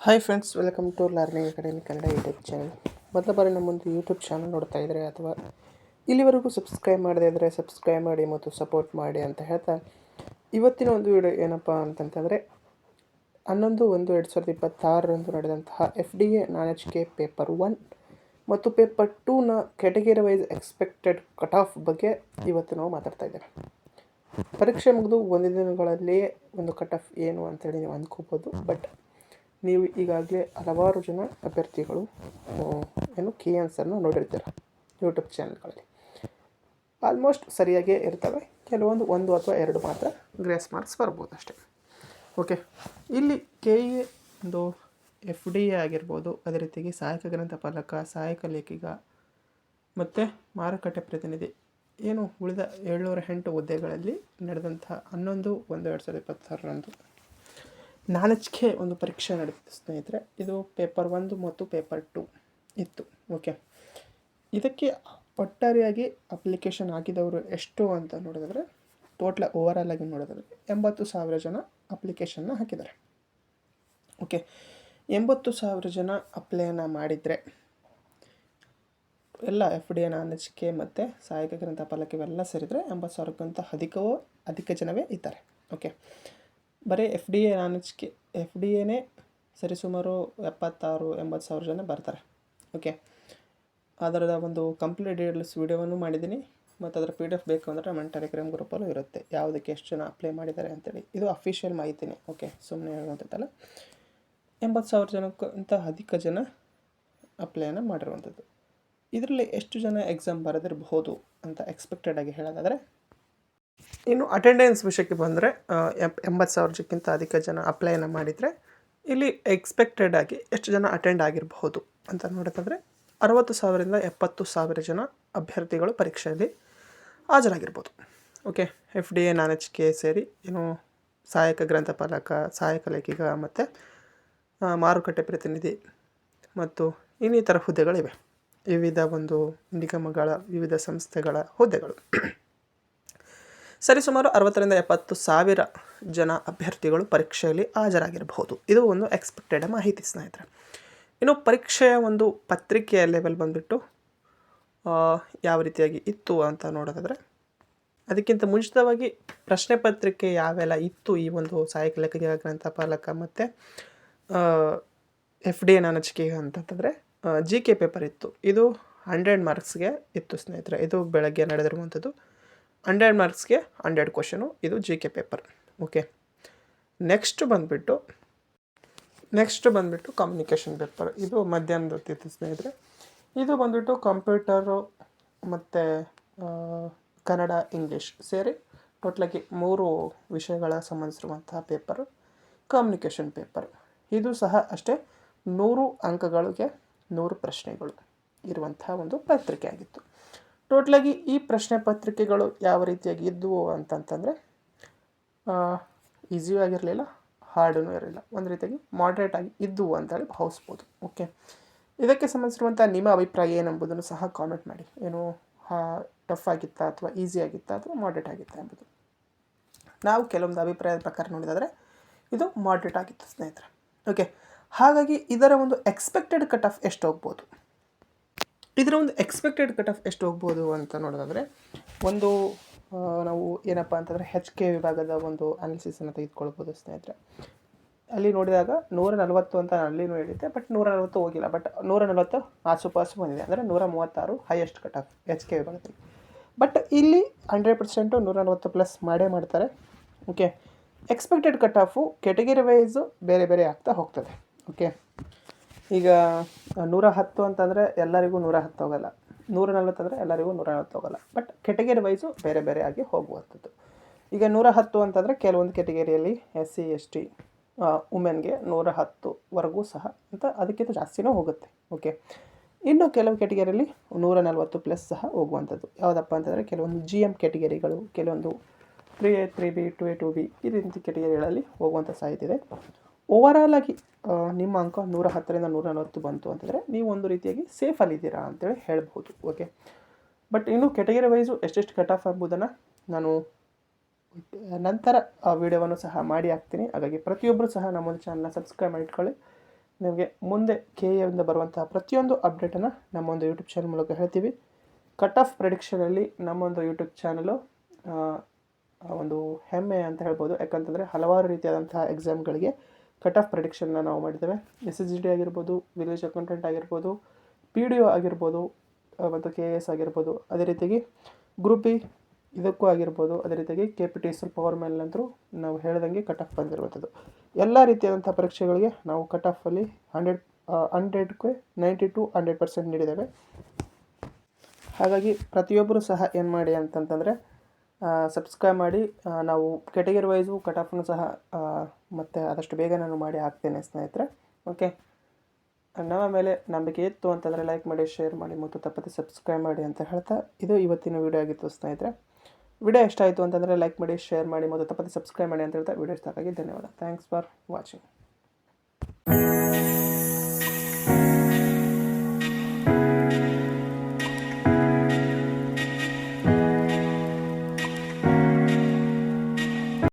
Hi friends, welcome to learning academy Kannada YouTube channel. ಮೊದಲ ಬಾರಿ ನಮ್ಮೊಂದು YouTube channel ನೋಡ್ತಾ ಇದ್ದರೆ ಅಥವಾ ಇಲ್ಲಿವರೆಗೂ ಸಬ್ಸ್ಕ್ರೈಬ್ ಮಾಡದೇ ಇದ್ದರೆ ಸಬ್ಸ್ಕ್ರೈಬ್ ಮಾಡಿ ಮತ್ತು ಸಪೋರ್ಟ್ ಮಾಡಿ ಅಂತ ಹೇಳ್ತಾ, ಇವತ್ತಿನ ಒಂದು ವಿಡಿಯೋ ಏನಪ್ಪ ಅಂತಂತಂದರೆ 11/1/2026 ನಡೆದಂತಹ FDA ನಾಲೆಡ್ಜ್ಗೆ ಪೇಪರ್ 1 ಮತ್ತು ಪೇಪರ್ 2ನ category wise expected cut off ಬಗ್ಗೆ ಇವತ್ತು ನಾವು ಮಾತಾಡ್ತಾ ಇದ್ದೇವೆ. ಪರೀಕ್ಷೆ ಮುಗಿದು ಒಂದು ದಿನಗಳಲ್ಲಿಯೇ ಒಂದು ಕಟ್ ಆಫ್ ಏನು ಅಂತೇಳಿ ನೀವು ಅಂದ್ಕೋಬೋದು. ಬಟ್ ನೀವು ಈಗಾಗಲೇ ಹಲವಾರು ಜನ ಅಭ್ಯರ್ಥಿಗಳು ಕೀ ಆನ್ಸರ್ನ ನೋಡಿರ್ತೀರ ಯೂಟ್ಯೂಬ್ ಚಾನಲ್ಗಳಲ್ಲಿ. ಆಲ್ಮೋಸ್ಟ್ ಸರಿಯಾಗೇ ಇರ್ತವೆ. ಕೆಲವೊಂದು 1 ಅಥವಾ 2 ಮಾತ್ರ ಗ್ರೇಸ್ ಮಾರ್ಕ್ಸ್ ಬರ್ಬೋದು ಅಷ್ಟೇ. ಓಕೆ, ಇಲ್ಲಿ KE ಒಂದು FDA ಆಗಿರ್ಬೋದು, ಅದೇ ರೀತಿಯಾಗಿ ಸಹಾಯಕ ಗ್ರಂಥಪಾಲಕ, ಸಹಾಯಕ ಲೇಖಿಗ ಮತ್ತು ಮಾರುಕಟ್ಟೆ ಪ್ರತಿನಿಧಿ ಏನು ಉಳಿದ 708 ಹುದ್ದೆಗಳಲ್ಲಿ ನಡೆದಂಥ 11/1/2026 ನಾಲೆಡ್ಜ್ಗೆ ಒಂದು ಪರೀಕ್ಷೆ ನಡೆದಿತ್ತು ಸ್ನೇಹಿತರೆ. ಇದು ಪೇಪರ್ 1 ಮತ್ತು ಪೇಪರ್ 2 ಇತ್ತು. ಓಕೆ, ಇದಕ್ಕೆ ಒಟ್ಟಾರೆಯಾಗಿ ಅಪ್ಲಿಕೇಶನ್ ಆಗಿದವರು ಎಷ್ಟು ಅಂತ ನೋಡಿದ್ರೆ, ಓವರಾಲ್ ಆಗಿ ನೋಡಿದ್ರೆ 80,000 ಜನ ಅಪ್ಲಿಕೇಶನ್ನ ಹಾಕಿದ್ದಾರೆ. ಓಕೆ, 80,000 ಜನ ಅಪ್ಲೈನ ಮಾಡಿದರೆ ಎಲ್ಲ FDA ನಾಲೆಡ್ಜ್ಗೆ ಮತ್ತು ಸಹಾಯಕ ಗ್ರಂಥಪಾಲಕ ಇವೆಲ್ಲ ಸೇರಿದರೆ 80,000ಕ್ಕಿಂತ ಅಧಿಕ ಜನವೇ ಇದ್ದಾರೆ. ಓಕೆ, ಬರೀ FDA ನಾಲೆಡ್ಜ್ಗೆ FDAನೇ ಸರಿಸುಮಾರು 76,000-80,000 ಜನ ಬರ್ತಾರೆ. ಓಕೆ, ಅದರದ ಒಂದು ಕಂಪ್ಲೀಟ್ ಡೀಟೇಲ್ಸ್ ವೀಡಿಯೋವನ್ನು ಮಾಡಿದ್ದೀನಿ ಮತ್ತು ಅದರ PDF ಬೇಕು ಅಂದರೆ ನಮ್ಮ ಟೆಲಿಗ್ರಾಮ್ ಗ್ರೂಪಲ್ಲೂ ಇರುತ್ತೆ, ಯಾವುದಕ್ಕೆ ಎಷ್ಟು ಜನ ಅಪ್ಲೈ ಮಾಡಿದ್ದಾರೆ ಅಂತೇಳಿ. ಇದು ಅಫಿಷಿಯಲ್ ಮಾಹಿತಿನೇ. ಓಕೆ, ಸುಮ್ಮನೆ ಹೇಳುವಂಥದ್ದಲ್ಲ. 80,000 ಜನಕ್ಕಿಂತ ಅಧಿಕ ಜನ ಅಪ್ಲೈನ ಮಾಡಿರುವಂಥದ್ದು. ಇದರಲ್ಲಿ ಎಷ್ಟು ಜನ ಎಕ್ಸಾಮ್ ಬರೆದಿರಬಹುದು ಅಂತ ಎಕ್ಸ್ಪೆಕ್ಟೆಡ್ ಆಗಿ ಹೇಳೋದಾದರೆ, ಇನ್ನು ಅಟೆಂಡೆನ್ಸ್ ವಿಷಯಕ್ಕೆ ಬಂದರೆ 80,000ಕ್ಕಿಂತ ಅಧಿಕ ಜನ ಅಪ್ಲೈನ ಮಾಡಿದರೆ ಇಲ್ಲಿ ಎಕ್ಸ್ಪೆಕ್ಟೆಡ್ ಆಗಿ ಎಷ್ಟು ಜನ ಅಟೆಂಡ್ ಆಗಿರಬಹುದು ಅಂತ ನೋಡೋದಾದರೆ 60,000ರಿಂದ 70,000 ಜನ ಅಭ್ಯರ್ಥಿಗಳು ಪರೀಕ್ಷೆಯಲ್ಲಿ ಹಾಜರಾಗಿರ್ಬೋದು. ಓಕೆ, FDA ನಾಲೆಡ್ಜ್ಗೆ ಸೇರಿ ಏನು ಸಹಾಯಕ ಗ್ರಂಥಪಾಲಕ, ಸಹಾಯಕ ಲೇಖಿಗ ಮತ್ತು ಮಾರುಕಟ್ಟೆ ಪ್ರತಿನಿಧಿ ಮತ್ತು ಇನ್ನಿತರ ಹುದ್ದೆಗಳಿವೆ. ವಿವಿಧ ಒಂದು ನಿಗಮಗಳ, ವಿವಿಧ ಸಂಸ್ಥೆಗಳ ಹುದ್ದೆಗಳು. ಸರಿಸುಮಾರು 60,000ರಿಂದ 70,000 ಜನ ಅಭ್ಯರ್ಥಿಗಳು ಪರೀಕ್ಷೆಯಲ್ಲಿ ಹಾಜರಾಗಿರಬಹುದು. ಇದು ಒಂದು ಎಕ್ಸ್ಪೆಕ್ಟೆಡ್ ಮಾಹಿತಿ ಸ್ನೇಹಿತರೆ. ಇನ್ನು ಪರೀಕ್ಷೆಯ ಒಂದು ಪತ್ರಿಕೆಯ ಲೆವೆಲ್ ಬಂದುಬಿಟ್ಟು ಯಾವ ರೀತಿಯಾಗಿ ಇತ್ತು ಅಂತ ನೋಡೋದಾದರೆ, ಅದಕ್ಕಿಂತ ಮುಂಚಿತವಾಗಿ ಪ್ರಶ್ನೆ ಪತ್ರಿಕೆ ಯಾವೆಲ್ಲ ಇತ್ತು ಈ ಒಂದು ಸಹಾಯಕ ಲೇಖಿಗ, ಗ್ರಂಥಪಾಲಕ ಮತ್ತು FDA ನಾಲೆಡ್ಜ್ಗೆ ಅಂತಂತಂದರೆ GK ಪೇಪರ್ ಇತ್ತು. ಇದು 100 ಮಾರ್ಕ್ಸ್ಗೆ ಇತ್ತು ಸ್ನೇಹಿತರೆ. ಇದು ಬೆಳಗ್ಗೆ ನಡೆದಿರುವಂಥದ್ದು. 100 ಮಾರ್ಕ್ಸ್ಗೆ 100 ಕ್ವಶನು. ಇದು GK ಪೇಪರ್. ಓಕೆ, ನೆಕ್ಸ್ಟ್ ಬಂದುಬಿಟ್ಟು ಕಮ್ಯುನಿಕೇಷನ್ ಪೇಪರ್. ಇದು ಮಧ್ಯಾಹ್ನದ ಹೊತ್ತಿತ್ತು ಸ್ನೇಹಿತರೆ. ಇದು ಬಂದುಬಿಟ್ಟು ಕಂಪ್ಯೂಟರು ಮತ್ತು ಕನ್ನಡ, ಇಂಗ್ಲೀಷ್ ಸೇರಿ ಟೋಟಲಾಗಿ 3 ವಿಷಯಗಳ ಸಂಬಂಧಿಸಿರುವಂತಹ ಪೇಪರು ಕಮ್ಯುನಿಕೇಷನ್ ಪೇಪರ್. ಇದು ಸಹ ಅಷ್ಟೇ 100 ಅಂಕಗಳಿಗೆ 100 ಪ್ರಶ್ನೆಗಳು ಇರುವಂತಹ ಒಂದು ಪತ್ರಿಕೆ ಆಗಿತ್ತು. ಟೋಟಲಾಗಿ ಈ ಪ್ರಶ್ನೆ ಪತ್ರಿಕೆಗಳು ಯಾವ ರೀತಿಯಾಗಿ ಇದ್ದವು ಅಂತಂತಂದರೆ, ಈಸಿಯೂ ಆಗಿರಲಿಲ್ಲ, ಹಾರ್ಡೂ ಇರಲಿಲ್ಲ, ಒಂದು ರೀತಿಯಾಗಿ ಮಾಡ್ರೇಟ್ ಆಗಿ ಇದ್ದವು ಅಂತೇಳಿ ಭಾವಿಸ್ಬೋದು. ಓಕೆ, ಇದಕ್ಕೆ ಸಂಬಂಧಿಸಿರುವಂಥ ನಿಮ್ಮ ಅಭಿಪ್ರಾಯ ಏನೆಂಬುದನ್ನು ಸಹ ಕಾಮೆಂಟ್ ಮಾಡಿ. ಏನು ಟಫ್ ಆಗಿತ್ತಾ ಅಥವಾ ಈಸಿ ಆಗಿತ್ತಾ ಅಥವಾ ಮಾಡ್ರೇಟ್ ಆಗಿತ್ತಾ ಎಂಬುದು. ನಾವು ಕೆಲವೊಂದು ಅಭಿಪ್ರಾಯದ ಪ್ರಕಾರ ನೋಡಿದಾದರೆ ಇದು ಮಾಡ್ರೇಟ್ ಆಗಿತ್ತು ಸ್ನೇಹಿತರೆ. ಓಕೆ, ಹಾಗಾಗಿ ಇದರ ಒಂದು ಎಕ್ಸ್ಪೆಕ್ಟೆಡ್ ಕಟ್ ಆಫ್ ಎಷ್ಟು ಹೋಗ್ಬೋದು ಅಂತ ನೋಡೋದಾದರೆ, ಒಂದು ನಾವು ಏನಪ್ಪ ಅಂತಂದರೆ HK ವಿಭಾಗದ ಒಂದು ಅನಾಲಿಸಿಸನ್ನು ತೆಗೆದುಕೊಳ್ಬೋದು ಸ್ನೇಹಿತರೆ. ಅಲ್ಲಿ ನೋಡಿದಾಗ 140 ಅಂತ ಅಲ್ಲಿನೂ ಹೇಳಿದ್ದೆ, ಬಟ್ 140 ಹೋಗಿಲ್ಲ, ಬಟ್ 140 ಆಸುಪಾಸು ಬಂದಿದೆ. ಅಂದರೆ 136 ಹೈಯೆಸ್ಟ್ ಕಟ್ ಆಫ್ HK ವಿಭಾಗದಲ್ಲಿ. ಬಟ್ ಇಲ್ಲಿ 100% 140 ಪ್ಲಸ್ ಮಾಡೇ ಮಾಡ್ತಾರೆ. Okay, expected cut off category wise ಬೇರೆ ಬೇರೆ ಆಗ್ತಾ ಹೋಗ್ತದೆ. ಓಕೆ, ಈಗ 110 ಅಂತಂದರೆ ಎಲ್ಲರಿಗೂ 110 ಹೋಗಲ್ಲ, 140 ಅಂದರೆ ಎಲ್ಲರಿಗೂ 140 ಹೋಗಲ್ಲ. ಬಟ್ ಕೆಟಗರಿ ವೈಸು ಬೇರೆ ಬೇರೆ ಆಗಿ ಹೋಗುವಂಥದ್ದು. ಈಗ 110 ಅಂತಂದರೆ ಕೆಲವೊಂದು ಕೆಟಗರಿಯಲ್ಲಿ SC ST ವುಮೆನ್ಗೆ 110ವರೆಗೂ ಸಹ ಅಂತ ಅದಕ್ಕಿಂತ ಜಾಸ್ತಿನೂ ಹೋಗುತ್ತೆ. ಓಕೆ, ಇನ್ನು ಕೆಲವು ಕೆಟಗರಿಯಲ್ಲಿ 140 ಪ್ಲಸ್ ಸಹ ಹೋಗುವಂಥದ್ದು. ಯಾವುದಪ್ಪ ಅಂತಂದರೆ ಕೆಲವೊಂದು GM ಕೆಟಗರಿಗಳು, ಕೆಲವೊಂದು 3A 3B 2A 2B ಈ ರೀತಿ ಕೆಟಗರಿಗಳಲ್ಲಿ ಹೋಗುವಂಥ ಸಾಧ್ಯತೆ ಇದೆ. ಓವರಾಲ್ ಆಗಿ ನಿಮ್ಮ ಅಂಕ 110ರಿಂದ 140 ಬಂತು ಅಂತಂದರೆ ನೀವು ಒಂದು ರೀತಿಯಾಗಿ ಸೇಫಲ್ಲಿದ್ದೀರಾ ಅಂತೇಳಿ ಹೇಳ್ಬೋದು. ಓಕೆ, ಬಟ್ ಇನ್ನು ಕೆಟಗರಿ ವೈಸು ಎಷ್ಟೆಷ್ಟು ಕಟ್ ಆಫ್ ಎಂಬುದನ್ನು ನಾನು ನಂತರ ಆ ವಿಡಿಯೋವನ್ನು ಸಹ ಮಾಡಿ ಹಾಕ್ತೀನಿ. ಹಾಗಾಗಿ ಪ್ರತಿಯೊಬ್ಬರು ಸಹ ನಮ್ಮೊಂದು ಚಾನಲ್ನ ಸಬ್ಸ್ಕ್ರೈಬ್ ಮಾಡಿಟ್ಕೊಳ್ಳಿ. ನಿಮಗೆ ಮುಂದೆ ಕೆ ಎಯಿಂದ ಬರುವಂತಹ ಪ್ರತಿಯೊಂದು ಅಪ್ಡೇಟನ್ನು ನಮ್ಮೊಂದು ಯೂಟ್ಯೂಬ್ ಚಾನಲ್ ಮೂಲಕ ಹೇಳ್ತೀವಿ. ಕಟ್ ಆಫ್ ಪ್ರೆಡಿಕ್ಷನಲ್ಲಿ ನಮ್ಮೊಂದು ಯೂಟ್ಯೂಬ್ ಚಾನಲು ಒಂದು ಹೆಮ್ಮೆ ಅಂತ ಹೇಳ್ಬೋದು. ಯಾಕಂತಂದರೆ ಹಲವಾರು ರೀತಿಯಾದಂತಹ ಎಕ್ಸಾಮ್ಗಳಿಗೆ ಕಟ್ ಆಫ್ ಪ್ರೆಡಿಕ್ಷನ್ನ ನಾವು ಮಾಡಿದ್ದೇವೆ. SSGD ಆಗಿರ್ಬೋದು, ವಿಲೇಜ್ ಅಕೌಂಟೆಂಟ್ ಆಗಿರ್ಬೋದು, PDO ಆಗಿರ್ಬೋದು, ಮತ್ತು KS ಆಗಿರ್ಬೋದು, ಅದೇ ರೀತಿಯಾಗಿ ಗ್ರೂಪ್ ಬಿ ಇದಕ್ಕೂ ಆಗಿರ್ಬೋದು, ಅದೇ ರೀತಿಯಾಗಿ KPTCL ಪವರ್ ಮೇಲ್ನಂತರೂ ನಾವು ಹೇಳ್ದಂಗೆ ಕಟ್ ಆಫ್ ಬಂದಿರುವಂಥದ್ದು. ಎಲ್ಲ ರೀತಿಯಾದಂಥ ಪರೀಕ್ಷೆಗಳಿಗೆ ನಾವು ಕಟ್ ಆಫಲ್ಲಿ 100ಕ್ಕೆ 90 to 100% ನೀಡಿದ್ದೇವೆ. ಹಾಗಾಗಿ ಪ್ರತಿಯೊಬ್ಬರು ಸಹ ಏನು ಮಾಡಿ ಅಂತಂತಂದರೆ ಸಬ್ಸ್ಕ್ರೈಬ್ ಮಾಡಿ. ನಾವು ಕೆಟಗರಿ ವೈಸು ಕಟ್ ಆಫನ್ನು ಸಹ ಮತ್ತು ಆದಷ್ಟು ಬೇಗ ನಾನು ಮಾಡಿ ಹಾಕ್ತೇನೆ ಸ್ನೇಹಿತರೆ. ಓಕೆ, ನಮ್ಮ ಮೇಲೆ ನಂಬಿಕೆ ಇತ್ತು ಅಂತಂದರೆ ಲೈಕ್ ಮಾಡಿ, ಶೇರ್ ಮಾಡಿ ಮತ್ತು ತಪ್ಪದೆ ಸಬ್ಸ್ಕ್ರೈಬ್ ಮಾಡಿ ಅಂತ ಹೇಳ್ತಾ ಇದು ಇವತ್ತಿನ ವಿಡಿಯೋ ಆಗಿತ್ತು ಸ್ನೇಹಿತರೆ. ವಿಡಿಯೋ ಇಷ್ಟ ಆಯಿತು ಅಂತಂದರೆ ಲೈಕ್ ಮಾಡಿ, ಶೇರ್ ಮಾಡಿ ಮತ್ತು ತಪ್ಪದೆ ಸಬ್ಸ್ಕ್ರೈಬ್ ಮಾಡಿ ಅಂತ ಹೇಳ್ತಾ ವಿಡಿಯೋ ಇಷ್ಟ ಆಗಿ ಧನ್ಯವಾದ. Thanks for watching.